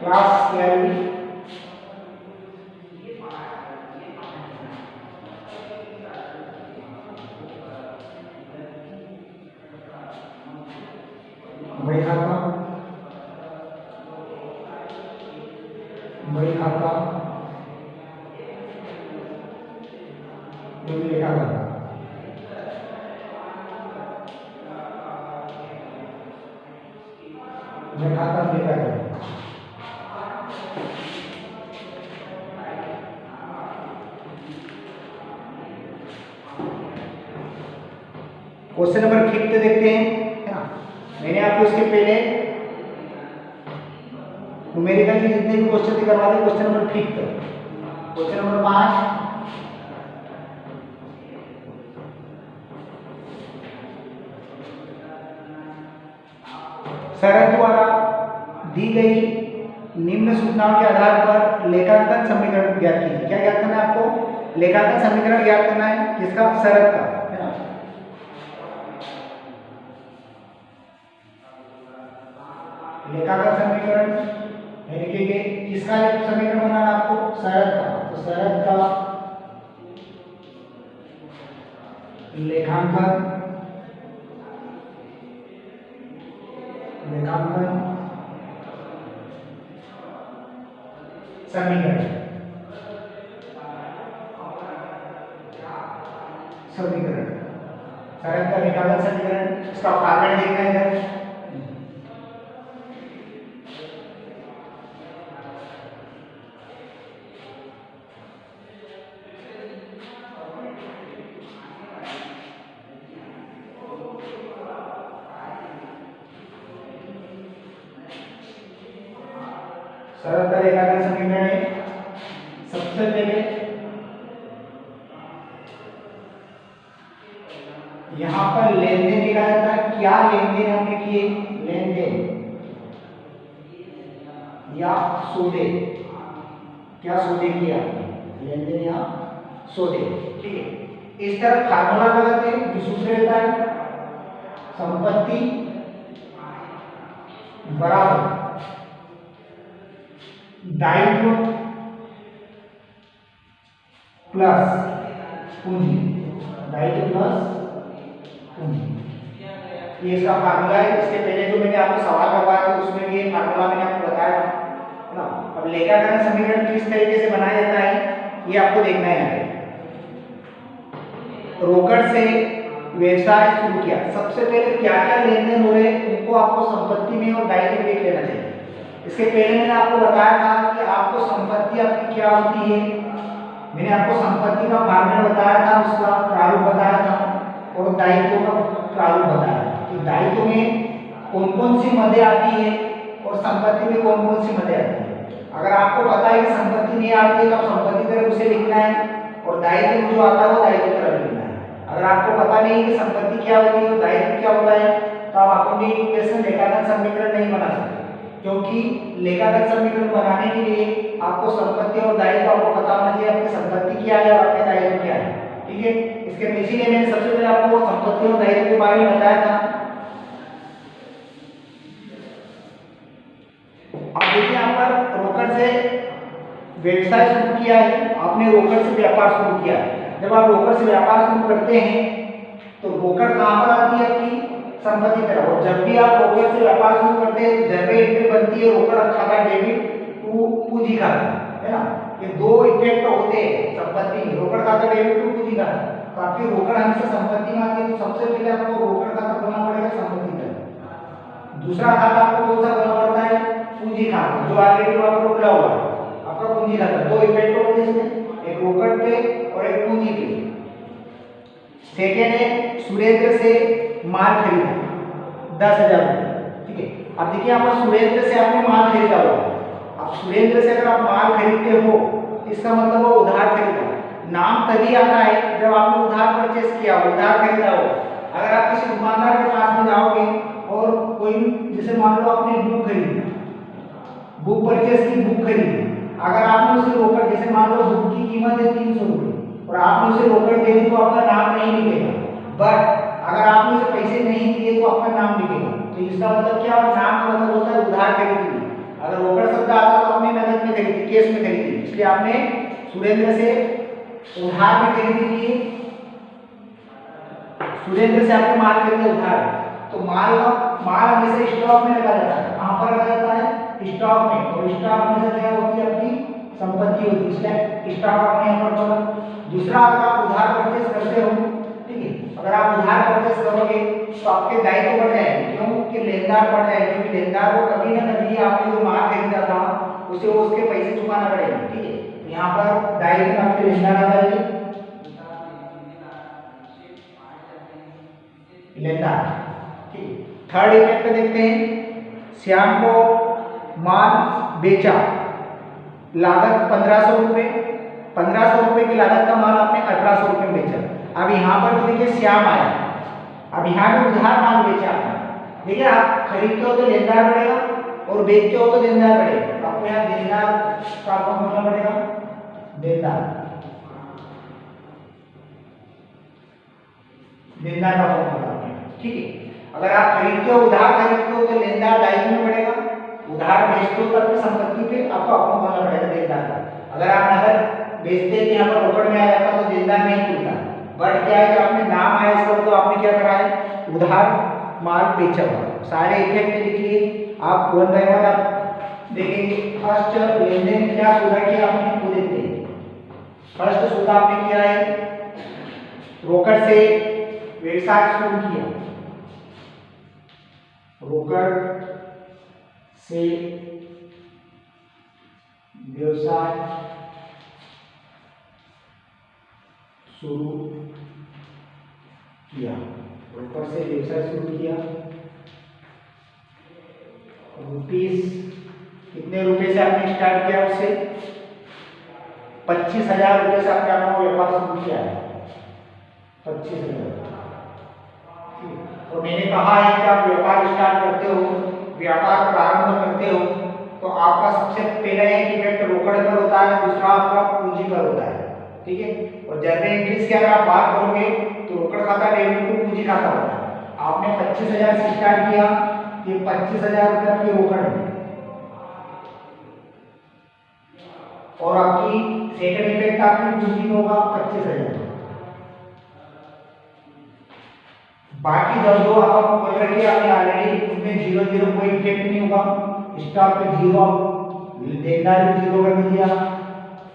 Class 11 बही खाता जो भी लिखा था। मैं खाता लिखा था। क्वेश्चन नंबर 5 देखते हैं, है ना। मैंने आपको इसके पहले न्यूमेरिकल के जितने भी क्वेश्चन थे करवा दिए। क्वेश्चन नंबर 5 क्वेश्चन नंबर 5 शरत द्वारा दी गई निम्न सूचनाओं के आधार पर लेखांकन समीकरण ज्ञात कीजिए। क्या ज्ञात करना है आपको? लेखांकन समीकरण ज्ञात करना है किसका? शरत का, है ना। लेखांकन समीकरण लिखेंगे, किसका समीकरण बनाना है आपको? शरत का। तो शरत का लेखांकन समीकरण शरत का लेखांकन समीकरण, इसका फॉर्मेट देखना है इधर। शरत का लेखांकन समीकरण है, सबसे पहले यहां पर लेन देन लिखा जाता है। क्या लेन देन हमने किए? लेन देन या सौदे, क्या सौदे किया? लेन देन या सौदे, ठीक है। इस तरह फार्मूला लगाते हैं, जो सूत्र रहता है संपत्ति बराबर दायित्व प्लस पूंजी, दायित्व प्लस पूंजी, ये इसका फार्मूला है। इसके पहले जो मैंने आपको सवाल करवाया था उसमें भी ये फार्मूला मैंने आपको बताया था, है ना। अब लेखांकन समीकरण किस तरीके से बनाया जाता है ये आपको देखना है। रोकड़ से व्यवसाय शुरू किया, सबसे पहले क्या क्या लेन देन हो रहे हैं उनको आपको संपत्ति में और दायित्व में लेना चाहिए। इसके पहले मैंने आपको बताया था कि आपको संपत्ति आपकी क्या होती है। मैंने आपको संपत्ति का फॉर्मेट बताया था, उसका प्रारूप बताया था, और दायित्व का प्रारूप बताया था कि दायित्व में कौन कौन सी मदें आती है और संपत्ति में कौन कौन सी मदें आती है। अगर आपको पता है कि संपत्ति नहीं आती है तो आप संपत्ति तरफ उसे लिखना है, और दायित्व में जो आता है वो दायित्व तरफ लिखना है। अगर आपको पता नहीं कि संपत्ति क्या होती है और दायित्व क्या होता है तो आप अकाउंटिंग इक्वेशन लेखांकन समीकरण नहीं बना सकते, क्योंकि लेखांकन समीकरण बनाने के लिए आपको संपत्ति और दायित्व आपको पता होना चाहिए, आपकी संपत्ति क्या है और आपके दायित्व क्या है, ठीक है। इसके इसीलिए मैंने सबसे पहले आपको संपत्ति और दायित्व के बारे में बताया था। अब देखिए यहाँ पर रोकड़ से व्यवसाय शुरू किया है, आपने रोकड़ से व्यापार शुरू किया है। जब आप रोकड़ से व्यापार शुरू करते हैं तो रोकड़ कहाँ पर आती है? आपकी संपत्ति तरफ। और जब भी आप रोकड़ से व्यापार शुरू करते हैं तो जनरल एंट्री बनती है रोकड़ खाता डेबिट टू पूंजी खाता, है ना। ये दो इफेक्ट होते हैं संपत्ति में, रोकड़ खाता डेबिट टू पूंजी खाता। तो आपकी रोकड़ हमेशा संपत्ति में आती है, तो सबसे पहले आपको रोकड़ खाता खोलना पड़ेगा संपत्ति तरफ। दूसरा खाता आपको कौन सा खोलना पड़ता है? पूंजी खाता, जो ऑलरेडी वहां पर खुला हुआ है आपका पूंजी खाता। दो इफेक्ट होते हैं इसमें, एक रोकड़ पे और एक पूंजी पे। सेकेंड है सुरेंद्र से माल खरीदा 10,000 रुपये, ठीक है। अब देखिए यहाँ पर सुरेंद्र से आपने माल खरीदा हुआ। अब सुरेंद्र से अगर आप माल खरीदते हो इसका मतलब वो उधार खरीदा। नाम तभी आता है जब आपने उधार परचेस किया हो, उधार खरीदा हो। अगर आप किसी दुकानदार के पास में जाओगे और कोई, जैसे मान लो आपने बुक खरीदी, बुक परचेस की, बुक खरीदी, अगर आपने उसे रोकड़, जैसे मान लो बुक की कीमत है 300 रुपये और आपने उसे रोकड़ दे दी तो आपका नाम नहीं लिखेगा। बट अगर आपने उसे पैसे नहीं दिए तो आपका नाम लिखेगा। तो इसका मतलब क्या, नाम का मतलब होता है उधार खरीदी हुई। अगर रोकड़ शब्द आता तो आपने नकद में खरीदी, केस में खरीदी, इसलिए आपने सुरेंद्र से उधार में खरीदी की, सुरेंद्र से आपने माल खरीदा उधार। तो माल हमेशा स्टॉक में रखा जाता है। कहां पर रखा जाता है? स्टॉक में। और स्टॉक हमेशा क्या होती है? अपनी संपत्ति होती है, इसलिए स्टॉक आपने यहाँ पर बोला। दूसरा, अगर आप उधार परचेज करते हो, ठीक है, अगर आप उधार परचेज करोगे तो आपके दायित्व बढ़ जाएंगे। क्यों? कि लेनदार बढ़ जाएंगे, क्योंकि लेनदार को कभी ना कभी आपने जो माल खरीदा था उसे वो उसके पैसे चुकाना पड़ेगा, ठीक है। यहाँ पर दायित्व में आपके लेनदार आ जाएंगे, लेनदार, ठीक। थर्ड इफेक्ट पे देखते हैं। श्याम को माल बेचा, लागत 1500 रुपए, 1500 रुपए की लागत का माल आपने 1800 रुपए में बेचा। अब यहाँ पर देखिए श्याम आया, अब यहाँ पे उधार माल बेचा आपने। देखिए, आप खरीदते हो तो लेनदार बढ़ेगा और बेचते हो तो देनदार बढ़ेगा। तो आपको यहाँ देनदार का आपको होना पड़ेगा, देनदार, देनदार का फॉर्मूला, ठीक है। अगर आप खरीदते हो, उधार खरीदते हो तो लेनदार दायित्व में बढ़ेगा, उधार बेचते हो तो अपनी संपत्ति पे आपको अकाउंट खोलना पड़ेगा देनदार का। अगर आप नगद बेचते थे, यहाँ पर रोकड़ में आ जाता तो देनदार नहीं खुलता। बट क्या है कि आपने नाम आया इसका, तो आपने क्या करा है? उधार माल बेचा हुआ। सारे इफेक्ट लिख लिए आप, वन बाय वन आप देखेंगे। फर्स्ट लेनदेन क्या सुधा किया आपने, वो देखते हैं। फर्स्ट सुधा आपने किया है, रोकड़ से व्यवसाय शुरू किया, रोकड़ से व्यवसाय शुरू किया, रोकड़ से व्यवसाय शुरू किया। रुपीस, कितने रुपए से आपने स्टार्ट किया? उससे 25,000 रुपए से आपने अपना व्यापार शुरू किया है, 25,000। तो मैंने कहा है कि आप व्यापार स्टार्ट करते हो, व्यापार प्रारंभ करते हो, तो आपका सबसे पहला एक इफेक्ट रोकड़ पर होता है, दूसरा आपका पूंजी पर होता है, ठीक है। और जनरल एंट्रीज की अगर आप बात करोगे तो रोकड़ खाता डेबिट टू पूंजी खाता होता है। आपने 25,000 से स्टार्ट किया, ये 25,000 रुपये आपकी रोकड़ है, और आपकी सेकंड इफेक्ट आपकी पूंजी में होगा 25,000। बाकी जो आप बोल रहे थे आपने ऑलरेडी, उसमें 0 कोई इफेक्ट नहीं होगा, स्टॉक पे 0, लेनदार भी 0 कर दिया,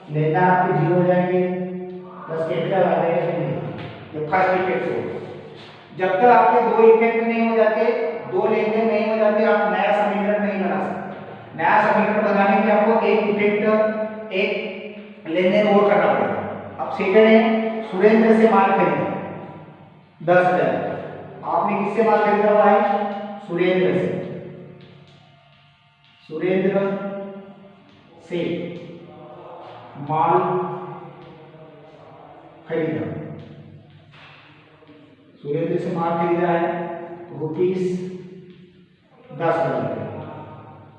लेनदार आपके 0 हो जाएंगे, बस कैपिटल आ जाएगा। ये फर्स्ट इफेक्ट हो। जब तक आपके दो इफेक्ट नहीं हो जाते, दो लेनदेन नहीं हो जाते, आप नया समीकरण नहीं बना सकते। नया समीकरण बनाने के लिए आपको एक इफेक्ट, एक लेनदेन और करना पड़ेगा। अब सेकंड है, सुरेंद्र से माल खरीदा 10,000। आपने किससे माल खरीदा हुआ है? सुरेंद्र से, सुरेंद्र से माल खरीदा, सुरेंद्र से माल खरीदा है रुपीस 10,000,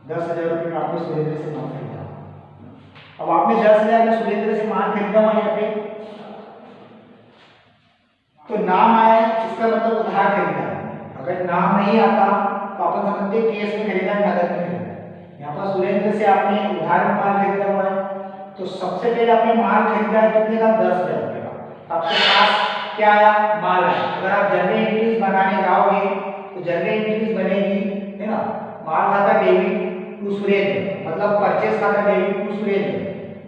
10,000 रुपये में आपने सुरेंद्र से माल खरीदा। अब आपने 10,000 में सुरेंद्र से माल खरीदा हुआ यहाँ पे, तो नाम आया है, इसका मतलब उधार खरीदा है। अगर नाम नहीं आता तो अपन समझते केस में खरीदा, नगद में खरीदा। यहाँ पर सुरेंद्र से आपने उधार में माल खरीदा हुआ है, तो सबसे पहले आपने माल खरीदा है कितने का? 10,000 रुपये का। आपके पास क्या आया? माल है। अगर आप जनरल एंट्रीज बनाने जाओगे तो जनरल एंट्रीज बनेगी, है ना, माल खाता डेबिट टू सुरेंद्र, मतलब परचेस खाता डेबिट टू सुरेंद्र,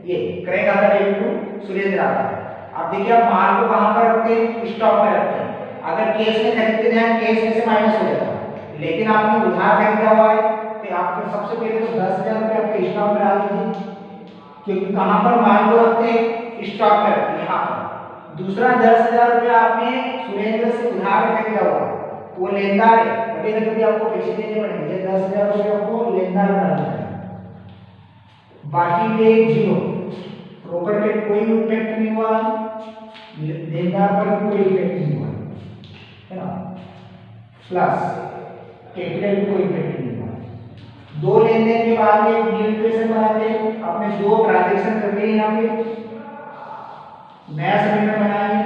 ये क्रय खाता डेबिट टू सुरेंद्र आता है। अब देखिए, आप माल को कहां पर रखते हैं? स्टॉक में रखते हैं। अगर केस में खरीदते हैं, केस में से माइनस हो जाता है, लेकिन आपने उधार खरीदा हुआ है तो आपके सबसे पहले तो 10,000 रुपये आपके स्टॉक में डाल दीजिए, क्योंकि कहां पर माल को रखते हैं? स्टॉक में रखते हैं, यहाँ पर। दूसरा 10,000 रुपये आपने सुरेंद्र से उधार में खरीदा हुआ, वो लेनदार है, कभी ना कभी आपको पैसे देने पड़ेंगे, 10,000 रुपये आपको लेनदार में डालना है। बाकी ये 0, रोकड़ पे कोई इफेक्ट नहीं हुआ, लेनदार पर कोई इफेक्ट नहीं हुआ, है ना, प्लस कैपिटल कोई इफेक्ट नहीं हुआ। दो लेनदेन के बाद में एक न्यू इक्वेशन बनाते हैं, आपने दो ट्रांजैक्शन करते हैं, यहाँ पे नया समीकरण बनाएंगे।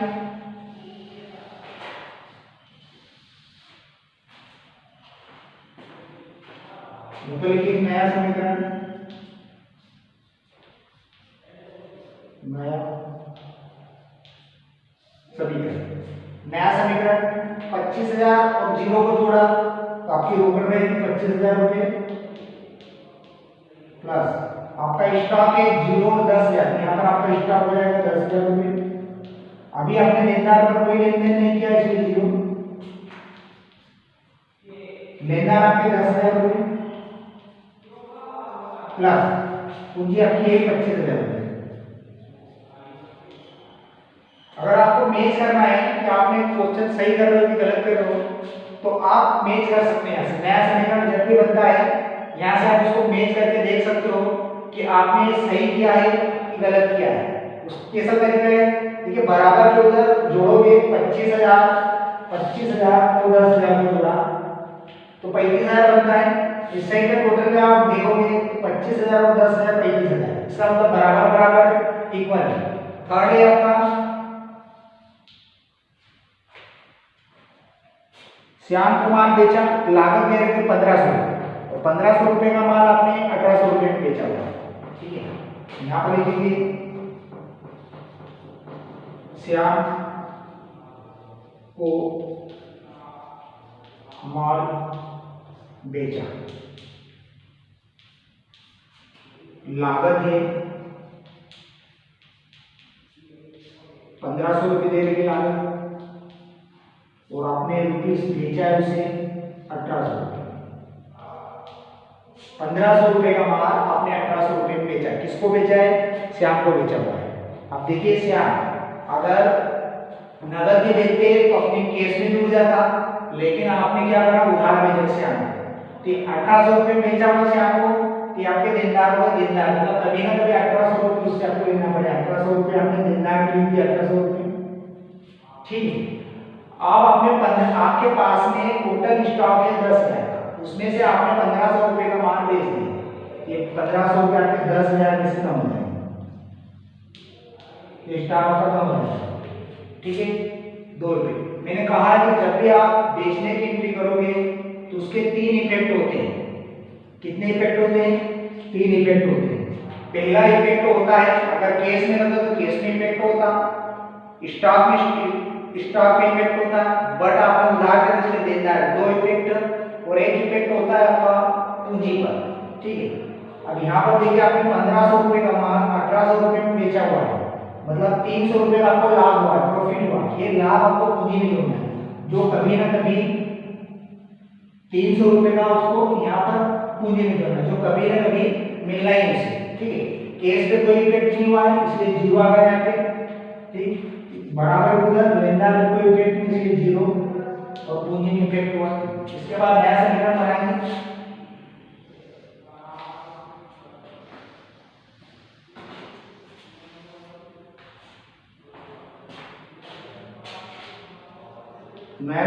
तो लिखिए नया समीकरण, नया समीकरण। नया समीकरण 25,000 और 0 को जोड़ा तो आपकी रोकड़ रहेगी 25,000 रुपये प्लस आपका स्टॉक है 0 और 10,000, यहाँ पर आपका स्टॉक हो जाएगा 10,000 रुपये। अभी आपने लेनदार पर कोई लेन देन नहीं किया इसलिए 0, लेनदार आपके 10,000 रुपये प्लस पूंजी आपकी है 25,000 रुपये। अगर आपको मैच करना है कि आपने क्वेश्चन सही कर रहे हो कि गलत कर रहे हो तो आप मैच कर सकते हैं। ऐसे नया समीकरण जब भी बनता है यहाँ से आप उसको मैच करके देख सकते हो कि आपने सही किया है कि गलत किया है। कैसा तरीका है, देखिए बराबर के उधर जोड़ोगे 25,000 को 10,000 को जोड़ा तो 35,000 बनता है। इस साइड का टोटल में आप देखोगे 25,000 और 10,000 35,000, इसका मतलब बराबर बराबर इक्वल है। थर्ड है आपका श्याम को माल बेचा, लागत दे रखी 1,500 और 1,500 रुपए का माल आपने 1,800 रुपए में बेचा हुआ, ठीक है। यहाँ पर लिखेंगे श्याम को माल बेचा, लागत है 1,500 रुपये दे रही लागत और आपने रुपीस बेचा है उसे 1,800 रुपये। 1,500 रुपये का माल आपने 1,800 रुपये में बेचा। किसको बेचा है? श्याम को बेचा हुआ है। अब देखिए श्याम अगर नगद में बेचते तो अपने केस में जुड़ जाता, लेकिन आपने क्या करा उधार बेचा श्याम तो 1,800 रुपये में बेचा हुआ श्याम को तो आपके देनदार को देनदार मतलब कभी ना कभी 1,800 रुपये उससे आपको लेना पड़ेगा। 1,800 रुपये आपने देनदार के लिए दिया 1,800 रुपये, ठीक है। अब आपके पास में टोटल स्टॉक है 10,000, उसमें से आपने 1,500 रुपये का माल बेच दिया, ये 1,500 रुपये आपके 10,000 में से कम हो जाएंगे, ये स्टॉक खत्म हो जाएगा, ठीक है। 2 रुपये मैंने कहा है कि जब भी आप बेचने की एंट्री करोगे तो उसके 3 इफेक्ट होते हैं। कितने इफेक्ट होते हैं? 3 इफेक्ट होते हैं। पहला इफेक्ट होता है अगर केस में रहता तो केस में इफेक्ट होता, स्टॉक में इफेक्ट होता है, बट आपने उधार देने से देनदार 2 इफेक्ट और एक इफेक्ट होता है आपका पूंजी पर, ठीक है। अब यहाँ पर देखिए आपने 1,500 रुपये का माल 1,800 रुपये में बेचा हुआ है, मतलब 300 रुपये का आपको लाभ हुआ, प्रॉफिट हुआ। ये लाभ आपको पूंजी में जोड़ना है, जो कभी ना कभी 300 रुपये का उसको यहाँ पर पूंजी में जोड़ना, जो कभी ना कभी मिलना ही उसे, ठीक है। केस पे कोई इफेक्ट नहीं हुआ है इसलिए 0 आ गया यहाँ पे, ठीक। बराबर उधर लेनदार में कोई इफेक्ट नहीं इसलिए 0 और पूंजी में इफेक्ट हुआ। इसके बाद नया समीकरण बनाएंगे। नया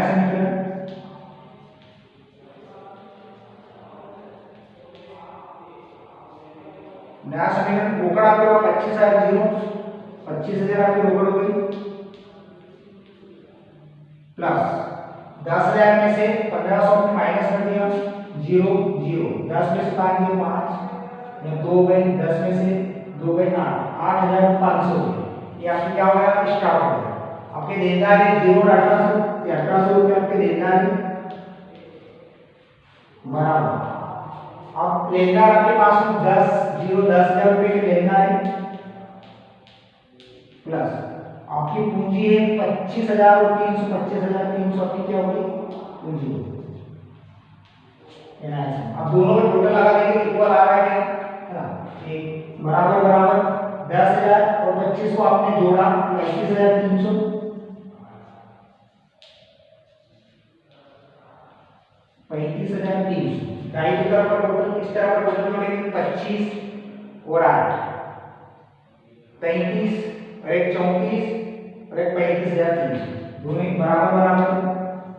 समीकरण रोकड़ आपके पास 25,000 आपकी रोकड़ हो गई प्लस 10,000 में से 1,500 में माइनस कर दिया 0 0, 10 में से 5 दिया 5 या 2 गए, 10 में से 2 गए 8, 8,500 ये आपके क्या हो गया? स्टॉक हो गया। आपके देनदार है 0 और 1,800 रुपये आपके देनदार है बराबर। अब लेनदार आपके पास में 10,000 रुपये के लेनदार है प्लस आपकी पूंजी है 25,000 और 300, 25,300 आपकी क्या होगी? पूंजी होगी। अब दोनों में टोटल लगा देंगे इक्वल आ रहा है क्या? एक बराबर बराबर 10,000 और 25 को आपने जोड़ा 35,300 35,300 ढाई की तरफ का टोटल इस तरह का टोटल जोड़ेंगे 25 और 8 33 और एक 34 और एक 35,300 दोनों ही बराबर बराबर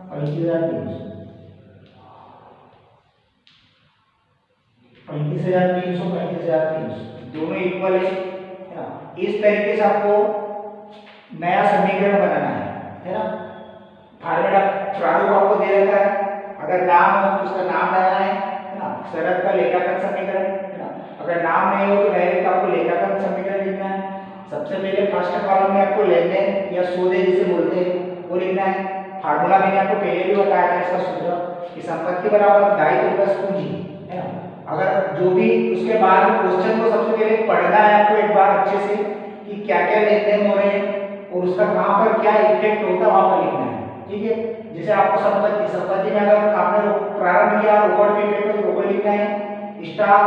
35,300 दोनों इक्वल है ना। इस तरीके से आपको नया समीकरण बनाना है ना। फार्मूला प्रारूप आपको दे रखा है, अगर नाम हो तो उसका नाम डालना है ना, शरद का लेखाकरण समीकरण, है ना। अगर नाम नहीं हो तो डायरेक्ट आपको लेखाकरण समीकरण लिखना है। सबसे पहले फर्स्ट कॉलम में आपको लेन देन या सौदे जिसे बोलते हैं वो लिखना है। फार्मूला मैंने आपको पहले भी बताया था इसका सूत्र कि संपत्ति बराबर दायित्व प्लस पूंजी, है ना। अगर जो भी उसके बाद क्वेश्चन को सबसे पहले पढ़ना है आपको एक बार अच्छे से कि क्या क्या लेन देन हो रहे हैं और उसका कहाँ पर क्या इफेक्ट होता है वहां पर लिखना है, ठीक है। जैसे आपको संपत्ति में अगर आपने प्रारंभ किया रोकड़ के इफेक्ट में रोकड़ लिखना है, स्टॉक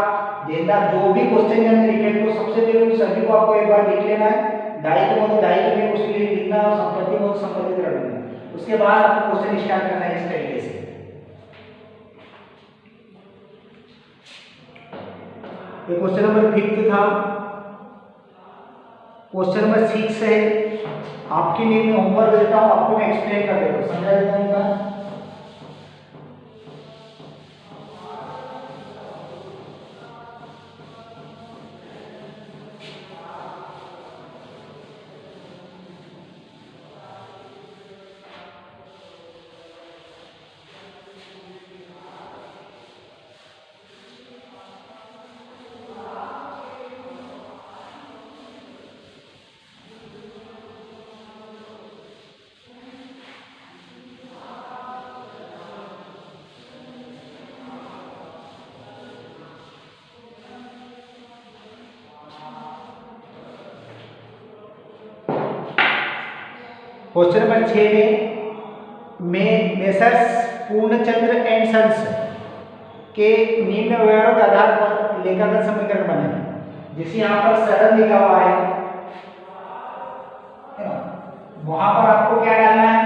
देनदार जो भी क्वेश्चन के अंदर इफेक्ट हो सबसे पहले उन सभी को आपको एक बार लिख लेना है। दायित्व में तो दायित्व में उसके लिए लिखना है और संपत्ति में तो संपत्ति तरह लिखना है। उसके बाद आपको क्वेश्चन स्टार्ट करना है इस तरीके से। ये क्वेश्चन नंबर 5 था। क्वेश्चन नंबर 6 है, आपके लिए मैं होमवर्क देता हूं, आपको मैं एक्सप्लेन कर देता हूं, समझा देता हूं इनका। क्वेश्चन नंबर 6 में मेसर्स पूर्णचंद्र एंड सन्स के निम्न व्यवहारों के आधार पर लेखाकरण समीकरण बने। जिसे यहाँ पर सरल लिखा हुआ है वहां पर आपको क्या डालना है,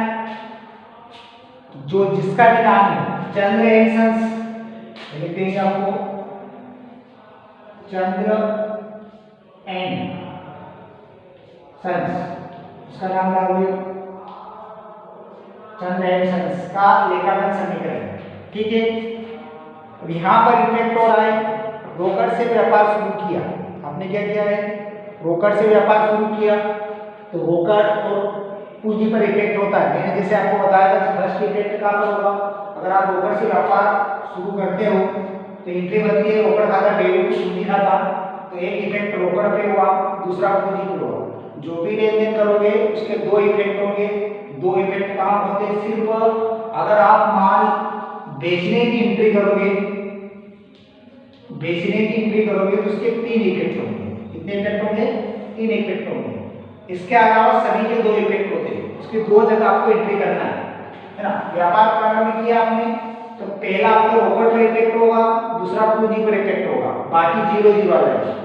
जो जिसका भी नाम है चंद्र एंड सन्स लिख देंगे आपको, चंद्र एंड सन्स उसका नाम डालोगे चंद्र एंड सन्स का लेखाकरण समीकरण, ठीक है। अब यहाँ पर इफेक्ट हो रहा है, रोकड़ से व्यापार शुरू किया, आपने क्या किया है, रोकड़ से व्यापार शुरू किया तो रोकड़ और पूंजी पर इफेक्ट होता है। मैंने जैसे आपको बताया था फर्स्ट इफेक्ट कहाँ पर होगा, अगर आप रोकड़ से व्यापार शुरू करते हो तो एंट्री बनती है रोकड़ खाता डेबिट पूंजी खाता, तो एक इफेक्ट रोकड़ पे हुआ, दूसरा पूंजी पे हुआ। जो भी लेन देन करोगे उसके दो इफेक्ट होंगे। दो इफेक्ट कहाँ होते हैं, सिर्फ अगर आप माल बेचने की एंट्री करोगे, बेचने की एंट्री करोगे तो उसके 3 इफेक्ट होंगे। कितने इफेक्ट होंगे, 3 इफेक्ट होंगे। इसके अलावा सभी के 2 इफेक्ट होते हैं, उसके 2 जगह आपको एंट्री करना है ना। व्यापार प्रारंभ किया आपने तो पहला आपको रोकड़ पर इफेक्ट होगा, दूसरा पूंजी पर इफेक्ट होगा, बाकी 0 आ जाएगा,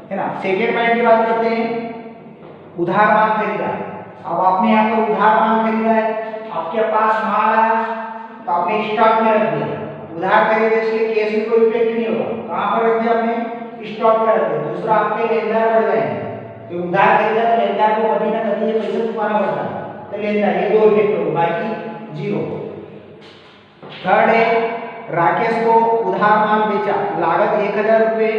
है ना। सेकेंड पॉइंट की बात करते हैं, उधार माल खरीदा। अब आपने यहाँ पर उधार माल खरीदा है, आपके पास माल आया तो आपने स्टॉक में रख दिया। उधार खरीदे इसलिए कैश में कोई इफेक्ट नहीं होगा, कहाँ पर रख दिया आपने, स्टॉक में रख दिया। दूसरा आपके लेनदार बढ़ जाएंगे, तो उधार खरीदा तो लेनदार को कभी ना कभी ये पैसा चुकाना पड़ता है, तो लेनदार ये 2 इफेक्ट होगा, बाकी 0। थर्ड है, राकेश को उधार माल बेचा, लागत 1000 रुपये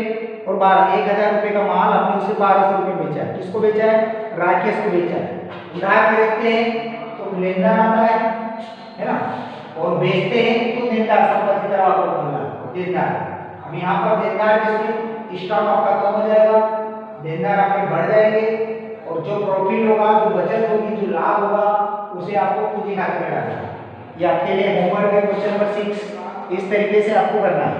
और 1000 रुपये का माल आपने उसे 1200 रुपये बेचा है। किसको बेचा है, राकेश को बेचा है। उधार खरीदते हैं तो लेनदार आता है ना, और बेचते हैं तो देनदार, संपत्ति तरह आपको बोलना देनदार। अब यहाँ पर देनदार जिसमें स्टॉक आपका कम हो जाएगा, देनदार आपके बढ़ जाएंगे, और जो प्रॉफिट होगा, जो बचत होगी, जो लाभ होगा उसे आपको पूंजी खाते में डालना है। ये आपके लिए होमवर्क है क्वेश्चन नंबर 6, इस तरीके से आपको करना है।